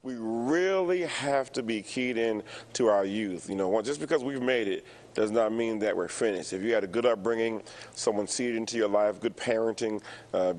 We really have to be keyed in to our youth. You know, just because we've made it does not mean that we're finished. If you had a good upbringing, someone seeded into your life, good parenting,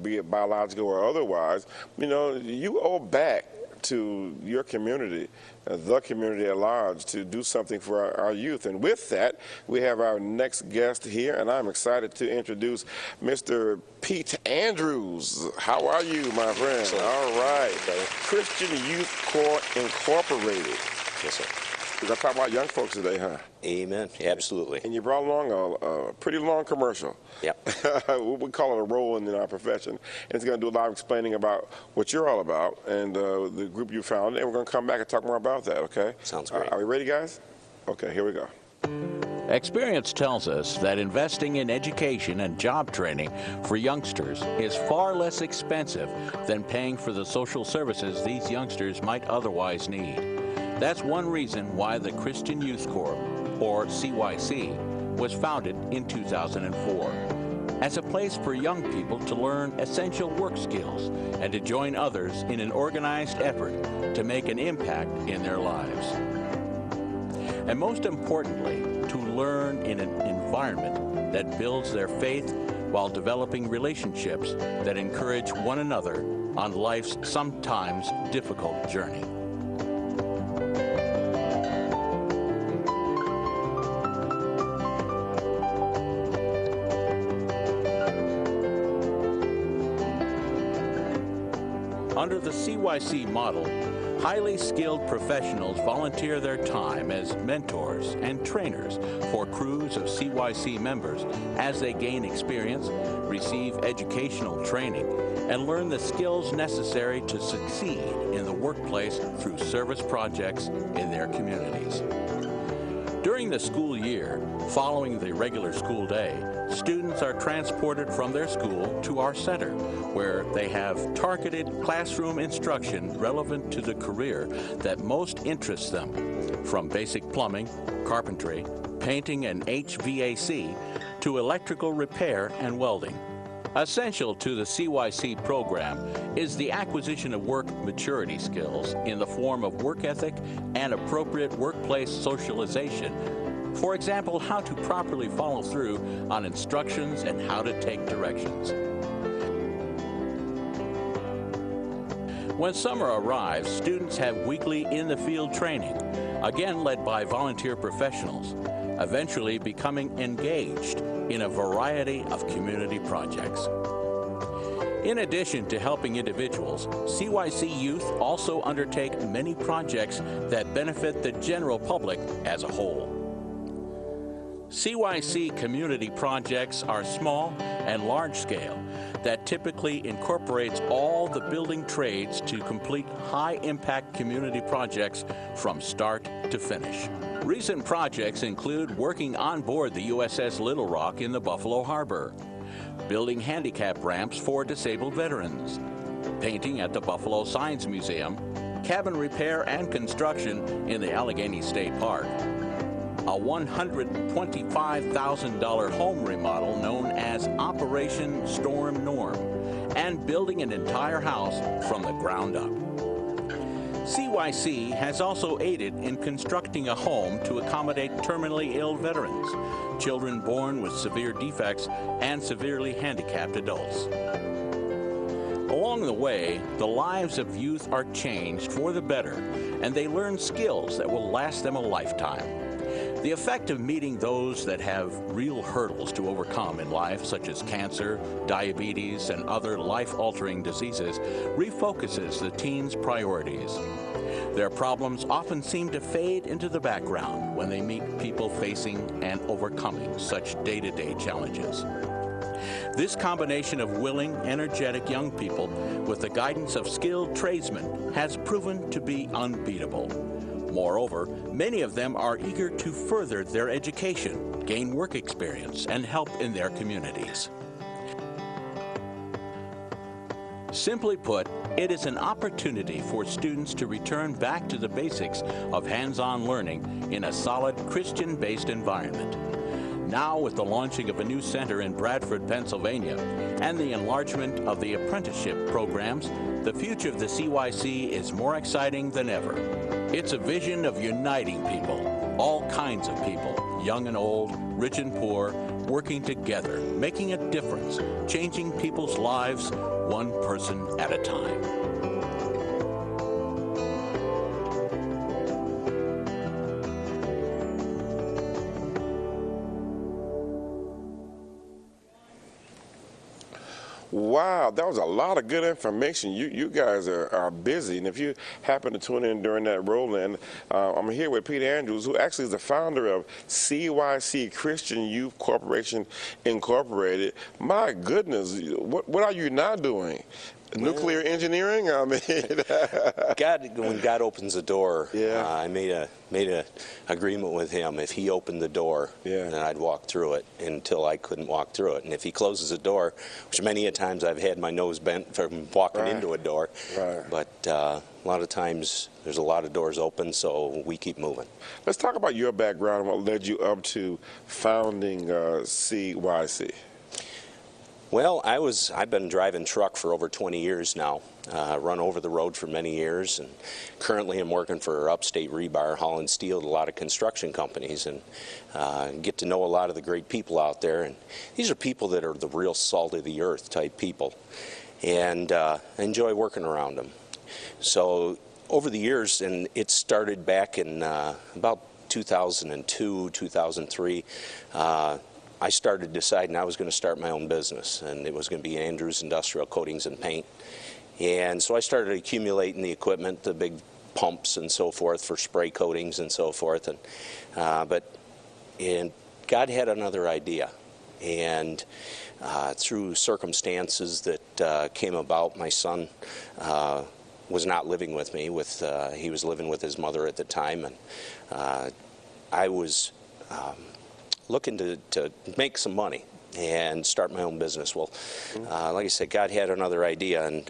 be it biological or otherwise, you know, you owe back to your community, the community at large, to do something for our youth. And with that, we have our next guest here, and I'm excited to introduce Mr. Pete Andrews. How are you, my friend? Excellent. All right. Christian Youth Corps Incorporated. Yes, sir. We're going to talk about young folks today, huh? Amen. Absolutely. And you brought along a pretty long commercial. Yep. We call it a role in our profession. And it's going to do a lot of explaining about what you're all about and the group you founded. And we're going to come back and talk more about that, okay? Sounds great. Are we ready, guys? Okay, here we go. Experience tells us that investing in education and job training for youngsters is far less expensive than paying for the social services these youngsters might otherwise need. That's one reason why the Christian Youth Corps, or CYC, was founded in 2004 as a place for young people to learn essential work skills and to join others in an organized effort to make an impact in their lives. And most importantly, to learn in an environment that builds their faith while developing relationships that encourage one another on life's sometimes difficult journey. Under the CYC model, highly skilled professionals volunteer their time as mentors and trainers for crews of CYC members as they gain experience, receive educational training, and learn the skills necessary to succeed in the workplace through service projects in their communities. During the school year, following the regular school day, students are transported from their school to our center, where they have targeted classroom instruction relevant to the career that most interests them, from basic plumbing, carpentry, painting and HVAC, to electrical repair and welding. Essential to the CYC program is the acquisition of work maturity skills in the form of work ethic and appropriate workplace socialization. For example, how to properly follow through on instructions and how to take directions. When summer arrives, students have weekly in-the-field training, again led by volunteer professionals, eventually becoming engaged in a variety of community projects. In addition to helping individuals, CYC Youth also undertake many projects that benefit the general public as a whole. CYC community projects are small and large scale that typically incorporates all the building trades to complete high-impact community projects from start to finish. Recent projects include working on board the USS Little Rock in the Buffalo Harbor, building handicap ramps for disabled veterans, painting at the Buffalo Science Museum, cabin repair and construction in the Allegheny State Park, a $125,000 home remodel known as Operation Storm Norm, and building an entire house from the ground up. CYC has also aided in constructing a home to accommodate terminally ill veterans, children born with severe defects, and severely handicapped adults. Along the way, the lives of youth are changed for the better, and they learn skills that will last them a lifetime. The effect of meeting those that have real hurdles to overcome in life, such as cancer, diabetes, and other life-altering diseases, refocuses the teens' priorities. Their problems often seem to fade into the background when they meet people facing and overcoming such day-to-day challenges. This combination of willing, energetic young people with the guidance of skilled tradesmen has proven to be unbeatable. Moreover, many of them are eager to further their education, gain work experience, and help in their communities. Simply put, it is an opportunity for students to return back to the basics of hands-on learning in a solid Christian-based environment. Now, with the launching of a new center in Bradford, Pennsylvania, and the enlargement of the apprenticeship programs, the future of the CYC is more exciting than ever. It's a vision of uniting people, all kinds of people, young and old, rich and poor, working together, making a difference, changing people's lives one person at a time. Wow, that was a lot of good information. You guys are busy, and if you happen to tune in during that roll-in, I'm here with Pete Andrews, who actually is the founder of CYC Christian Youth Corporation Incorporated. My goodness, what are you not doing? Nuclear engineering? I mean, when God opens the door, yeah. I made a agreement with Him. If He opened the door, yeah, then I'd walk through it until I couldn't walk through it. And if He closes the door, which many a times I've had my nose bent from walking into a door, but a lot of times there's a lot of doors open, so we keep moving. Let's talk about your background and what led you up to founding CYC. Well, I've been driving truck for over 20 years now, run over the road for many years, and currently I'm working for Upstate Rebar, Holland Steel, a lot of construction companies, and get to know a lot of the great people out there. And these are people that are the real salt of the earth type people, and I enjoy working around them. So over the years, and it started back in about 2002, 2003, I started deciding I was going to start my own business, and it was going to be Andrews Industrial Coatings and Paint. And so I started accumulating the equipment, the big pumps and so forth for spray coatings and so forth. And God had another idea, and through circumstances that came about, my son was not living with me. He was living with his mother at the time, and I was looking to make some money and start my own business. Well, like I said, God had another idea, and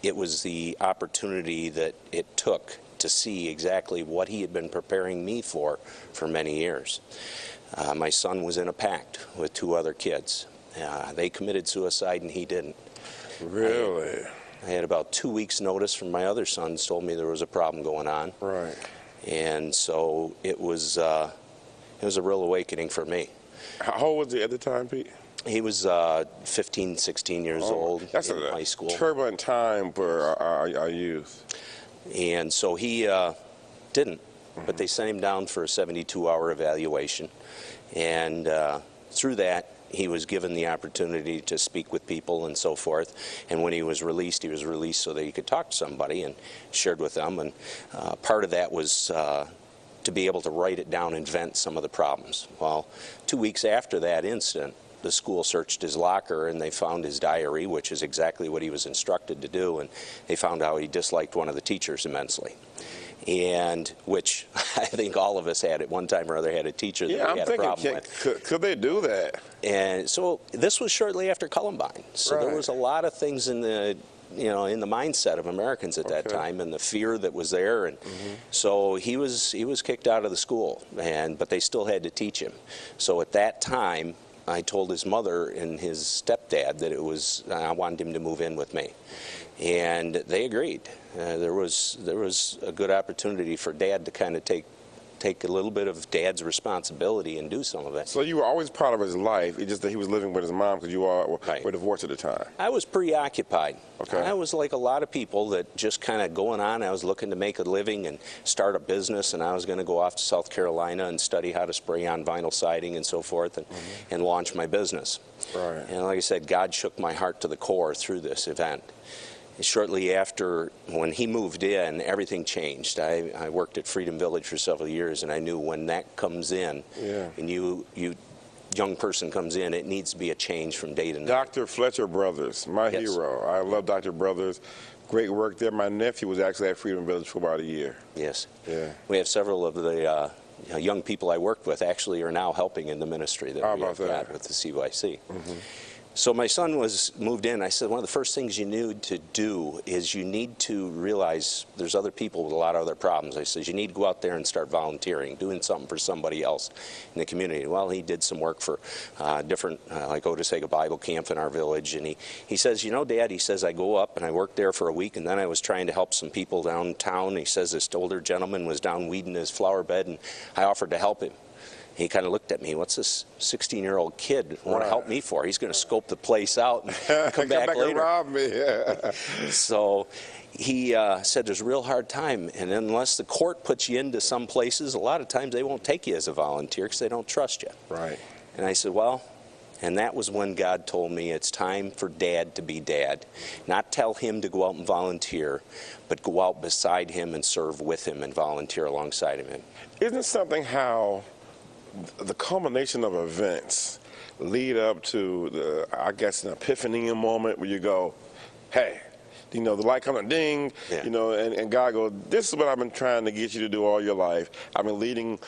it was the opportunity that it took to see exactly what He had been preparing me for many years. My son was in a pact with two other kids. They committed suicide, and he didn't. Really? I had about 2 weeks' notice from my other sons, told me there was a problem going on. Right. And so it was a real awakening for me. How old was he at the time, Pete? He was 15, 16 years old in high school. That's a turbulent time for our youth. And so he didn't, but they sent him down for a 72-hour evaluation. And through that, he was given the opportunity to speak with people and so forth. And when he was released so that he could talk to somebody, and shared with them. And part of that was to be able to write it down and vent some of the problems. Well, 2 weeks after that incident, the school searched his locker, and they found his diary, which is exactly what he was instructed to do, and they found out he disliked one of the teachers immensely. And which I think all of us had at one time or other had a teacher that we had a problem with. Could they do that? And so this was shortly after Columbine. So there was a lot of things in the in the mindset of Americans at that time, and the fear that was there, and so he was kicked out of the school, but they still had to teach him. So at that time, I told his mother and his stepdad that I wanted him to move in with me, and they agreed. There was a good opportunity for Dad to kind of take a little bit of Dad's responsibility and do some of it. So you were always part of his life, it's just that he was living with his mom because you all were divorced at the time. I was preoccupied. Okay. I was like a lot of people that just kind of going on. I was looking to make a living and start a business, and I was going to go off to South Carolina and study how to spray on vinyl siding and so forth, and launch my business. Right. And like I said, God shook my heart to the core through this event. Shortly after, when he moved in, everything changed. I worked at Freedom Village for several years, and I knew when that comes in, and you young person comes in, it needs to be a change from day to night. Dr. Fletcher Brothers, my hero. I love Dr. Brothers. Great work there. My nephew was actually at Freedom Village for about a year. Yes. Yeah. We have several of the young people I worked with actually are now helping in the ministry that we have got with the CYC. So my son was moved in. I said, one of the first things you need to do is you need to realize there's other people with a lot of other problems. I said, you need to go out there and start volunteering, doing something for somebody else in the community. Well, he did some work for different, like Otisega Bible Camp in our village. And he says, you know, Dad, he says, I go up and I worked there for a week, and then I was trying to help some people downtown. He says this older gentleman was down weeding his flower bed, and I offered to help him. He kind of looked at me, what's this 16-year-old kid want to help me for? He's going to scope the place out and come back later. And rob me. Yeah. So he said there's a real hard time, and unless the court puts you into some places, a lot of times they won't take you as a volunteer because they don't trust you. Right. And I said, well, and that was when God told me it's time for Dad to be Dad. Not tell him to go out and volunteer, but go out beside him and serve with him and volunteer alongside of him. Isn't it something how the culmination of events lead up to the, I guess, an epiphany moment where you go, hey, you know, the light comes on, ding, you know, and God goes, this is what I've been trying to get you to do all your life. I've been leading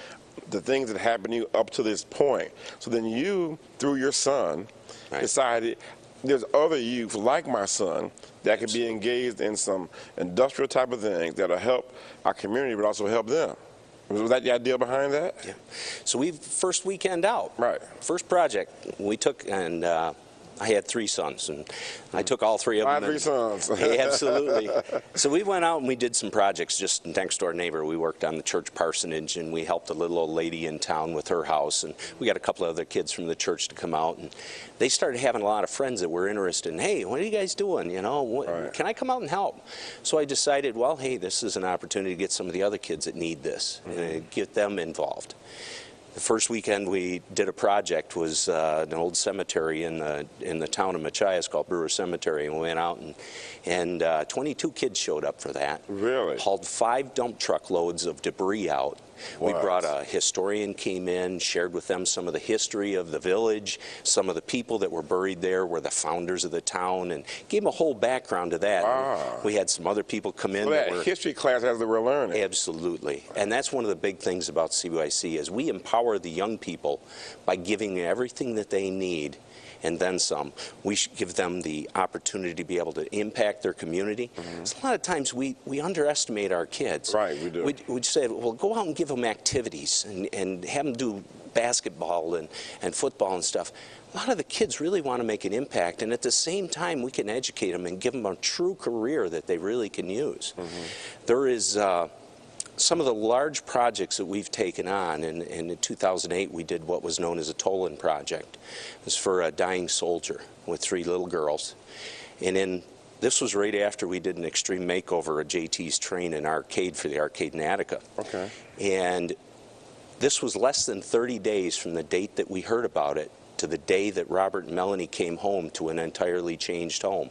the things that happened to you up to this point. So then you, through your son, decided there's other youth like my son that could be engaged in some industrial type of things that'll help our community but also help them. Was that the idea behind that? Yeah. So first weekend out, first project we took, and I had 3 sons, and I took all 3 of them. 3 sons. Yeah, absolutely. So we went out and we did some projects just next door neighbor. We worked on the church parsonage, and we helped a little old lady in town with her house, and we got a couple of other kids from the church to come out, and they started having a lot of friends that were interested in, hey, what are you guys doing? You know, can I come out and help? So I decided, well, hey, this is an opportunity to get some of the other kids that need this and get them involved. The first weekend we did a project was an old cemetery in the town of Machias called Brewer Cemetery, and we went out and 22 kids showed up for that. Really? Hauled 5 dump truck loads of debris out. We brought a historian, came in, shared with them some of the history of the village. Some of the people that were buried there were the founders of the town, and gave them a whole background to that. Wow. We had some other people come in. Well, that history class as they were learning. Absolutely. And that's one of the big things about CYC is we empower the young people by giving them everything that they need and then some. We should give them the opportunity to be able to impact their community. So a lot of times we underestimate our kids. Right, we do. We'd say, well, go out and give them activities and have them do basketball and football and stuff. A lot of the kids really want to make an impact, and at the same time we can educate them and give them a true career that they really can use. There is some of the large projects that we've taken on, and in 2008 we did what was known as a Tolan project. It was for a dying soldier with 3 little girls. And this was right after we did an extreme makeover of JT's train and arcade for the arcade in Attica. Okay. And this was less than 30 days from the date that we heard about it to the day that Robert and Melanie came home to an entirely changed home.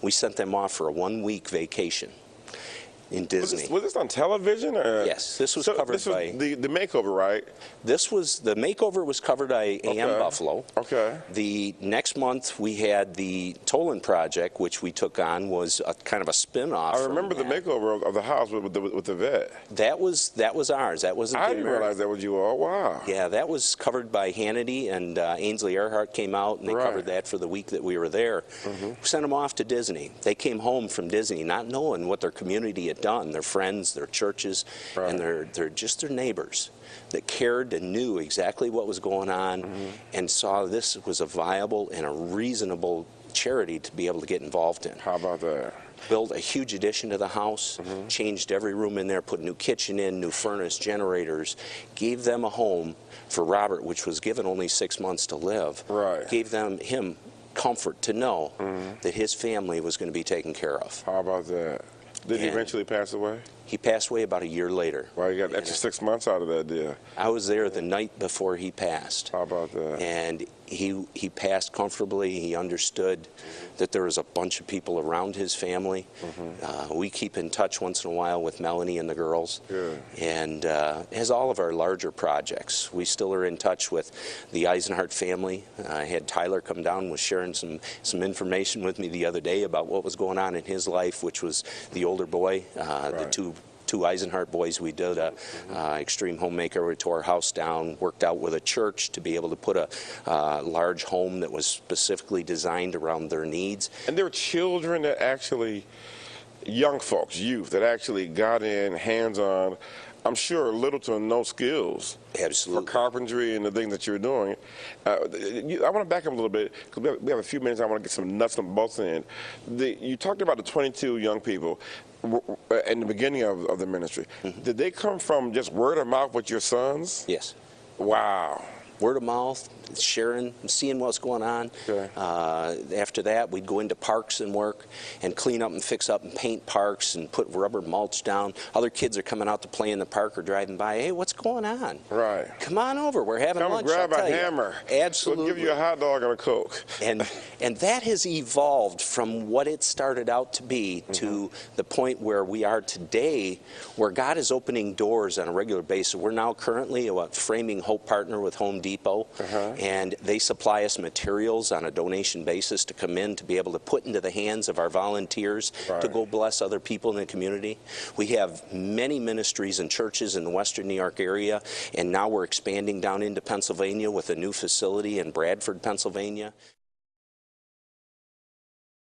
We sent them off for a 1-week vacation in Disney. Was this on television? Or? Yes, this was covered by the makeover, right? This was the makeover was covered by AM Buffalo. Okay. The next month we had the Tolan project, which we took on, was a kind of a spin-off. I remember the makeover of the house with the vet. That was ours. That wasn't. I didn't realize that was you all. Wow. Yeah, that was covered by Hannity, and Ainsley Earhart came out and they covered that for the week that we were there. We sent them off to Disney. They came home from Disney not knowing what their community had done, their friends, their churches, and they're just their neighbors that cared and knew exactly what was going on and saw this was a viable and a reasonable charity to be able to get involved in. How about that? Built a huge addition to the house, changed every room in there, put a new kitchen in, new furnace, generators, gave them a home for Robert, which was given only 6 months to live. Gave him comfort to know that his family was going to be taken care of. How about that? Did he eventually pass away? He passed away about a year later. Well, you got an extra 6 months out of that deal. I was there the night before he passed. How about that? And he passed comfortably. He understood that there was a bunch of people around his family. We keep in touch once in a while with Melanie and the girls. And as all of our larger projects, we still are in touch with the Eisenhart family. I had Tyler come down, was sharing some information with me the other day about what was going on in his life, which was the older boy, the two two Eisenhart boys, we did a extreme home makeover. We tore our house down, worked out with a church to be able to put a large home that was specifically designed around their needs. And there were children that actually, young folks, youth, that actually got in hands-on, I'm sure little to no skills. Absolutely. For carpentry and the things that you're doing. I want to back up a little bit, because we have a few minutes. I want to get some nuts and bolts in. You talked about the 22 young people in the beginning of the ministry. Did they come from just word of mouth with your sons? Yes. Wow. Word of mouth, sharing, seeing what's going on. Okay. After that, we'd go into parks and work and clean up and fix up and paint parks and put rubber mulch down. Other kids are coming out to play in the park or driving by. Hey, what's going on? Come on over. We're having lunch. Come grab I'll a tell hammer. You. Absolutely. We'll give you a hot dog and a Coke. And that has evolved from what it started out to be to the point where we are today, where God is opening doors on a regular basis. We're now currently a Framing Hope partner with Home Depot, and they supply us materials on a donation basis to come in to be able to put into the hands of our volunteers to go bless other people in the community. We have many ministries and churches in the Western New York area, and now we're expanding down into Pennsylvania with a new facility in Bradford, Pennsylvania.